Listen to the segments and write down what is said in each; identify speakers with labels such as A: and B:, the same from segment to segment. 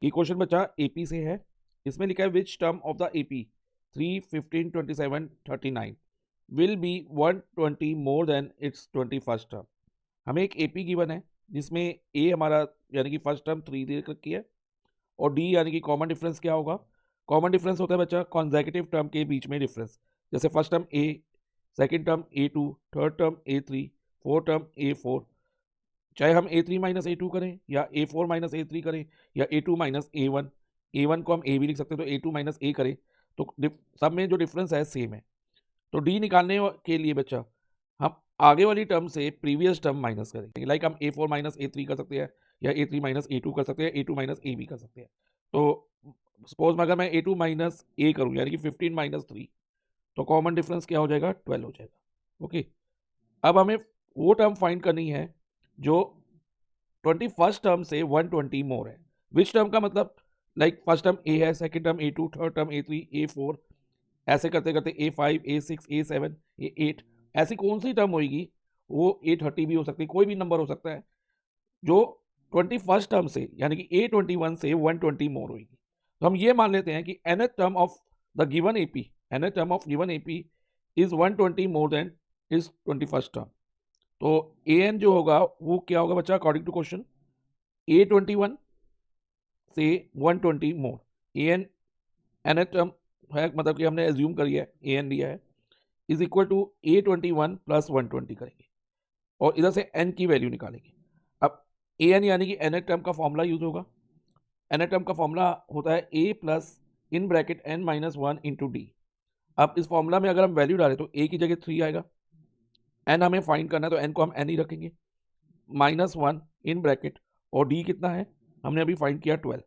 A: ये क्वेश्चन बच्चा एपी से है। इसमें लिखा है which term of the AP 3, 15, 27, 39 will be 120 more than it's 21st term. हमें एक एपी गिवन है जिसमें ए हमारा यानी कि फर्स्ट टर्म 3 दे रखी है और डी यानी कि कॉमन डिफरेंस क्या होगा। कॉमन डिफरेंस होता है बच्चा कॉन्जेक्यूटिव टर्म के बीच में डिफरेंस। जैसे first term A, second term A2, third term A3, fourth term A4। चाहे हम A3 माइनस A2 करें या A4 माइनस A3 करें या A2 माइनस A1, A1 को हम A भी लिख सकते हैं तो A2 माइनस A करें तो सब में जो डिफरेंस है सेम है। तो डी निकालने के लिए बच्चा हम आगे वाली टर्म से प्रीवियस टर्म माइनस करेंगे। लाइक हम A4 माइनस A3 कर सकते हैं या A3 माइनस A2 कर सकते हैं, A2 माइनस A भी कर सकते हैं। तो सपोज में अगर मैं A2 माइनस A करूँ यानी कि 15 माइनस 3 तो कॉमन डिफरेंस क्या हो जाएगा 12 हो जाएगा। ओके, अब हमें वो टर्म फाइंड करनी है जो 21st टर्म से 120 मोर है। विच टर्म का मतलब लाइक फर्स्ट टर्म A है, second term A2, third term A3, A4, ऐसे करते करते A5, A6, A7, A8, ऐसी कौन सी टर्म होगी, वो A30 भी हो सकती है, कोई भी नंबर हो सकता है जो 21st टर्म से यानी कि A21 से 120 मोर होगी। तो हम ये मान लेते हैं कि nth term of the given AP, nth term of given AP is 120 more than is 21st term. तो an जो होगा वो क्या होगा बच्चा अकॉर्डिंग टू क्वेश्चन, A21 से 120 मोर। an nth टर्म है मतलब कि हमने एज्यूम करी है, an लिया है, is equal to A21 plus 120 करेंगे और इधर से n की वैल्यू निकालेंगे। अब an यानी कि nth टर्म का फॉर्मूला यूज होगा। nth टर्म का फॉर्मूला होता है a plus in bracket n minus 1 into D. अब इस फॉर्मूला में अगर हम वैल्यू डालें तो a की जगह 3 आएगा, n हमें फाइंड करना है तो n को हम n ही रखेंगे, माइनस 1 इन ब्रैकेट और d कितना है हमने अभी फाइंड किया 12।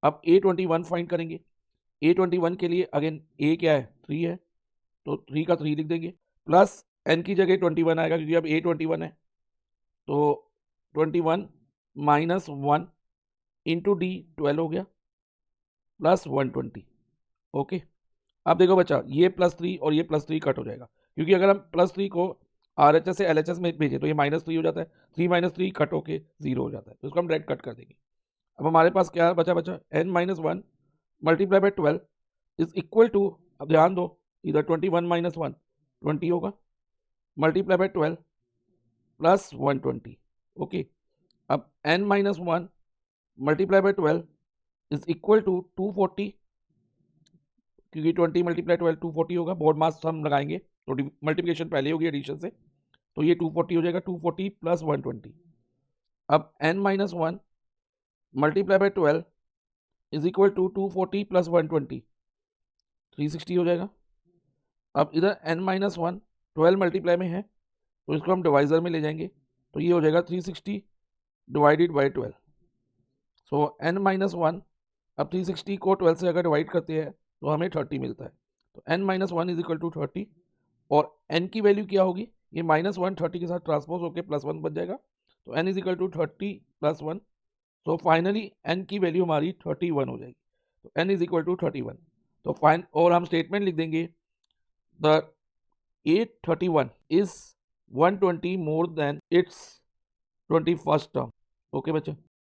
A: अब A21 फाइंड करेंगे। A21 के लिए अगेन a क्या है 3 है तो 3 का 3 लिख देंगे, प्लस n की जगह 21 आएगा क्योंकि अब A21 है तो 21 माइनस 1 इंटू डी 12 हो गया प्लस 120। ओके, अब देखो बच्चा ये +3 और ये +3 कट हो जाएगा क्योंकि अगर हम +3 को RHS से LHS में भेजें तो ये -3 हो जाता है, 3 माइनस 3 कट होके 0 हो जाता है, तो इसको हम डायरेक्ट कट कर देंगे। अब हमारे पास क्या बचा n minus 1 multiply by 12 is equal to, अब ध्यान दो इधर 21 माइनस 1 20 होगा, मल्टीप्लाई बाई 12 प्लस 120। ओके, अब n minus 1 multiply by 12 is equal to 240, क्योंकि 20 मल्टीप्लाई 12 240 होगा, बोर्ड मास हम लगाएंगे तो मल्टीप्लिकेशन पहले होगी एडिशन से, तो ये 240 हो जाएगा, 240 प्लस 120। अब n minus 1 multiply by 12 is equal to 240 plus 120 360 हो जाएगा। अब इधर n माइनस 1 12 मल्टीप्लाई में है तो इसको हम डिवाइजर में ले जाएंगे तो ये हो जाएगा 360 divided by 12। So n minus 1, अब 360 को 12 से अगर डिवाइड करते हैं तो हमें 30 मिलता है, तो n minus 1 is equal to 30 और n की वैल्यू क्या होगी, ये -1 30 के साथ ट्रांसपोज होकर +1 बच जाएगा, तो n is equal to 30 plus 1। तो फाइनली n की वैल्यू हमारी 31 हो जाएगी, तो n इज इक्वल टू 31। तो फाइन और हम स्टेटमेंट लिख देंगे the A31 is 120 more than it's 21st term. Okay बच्चे।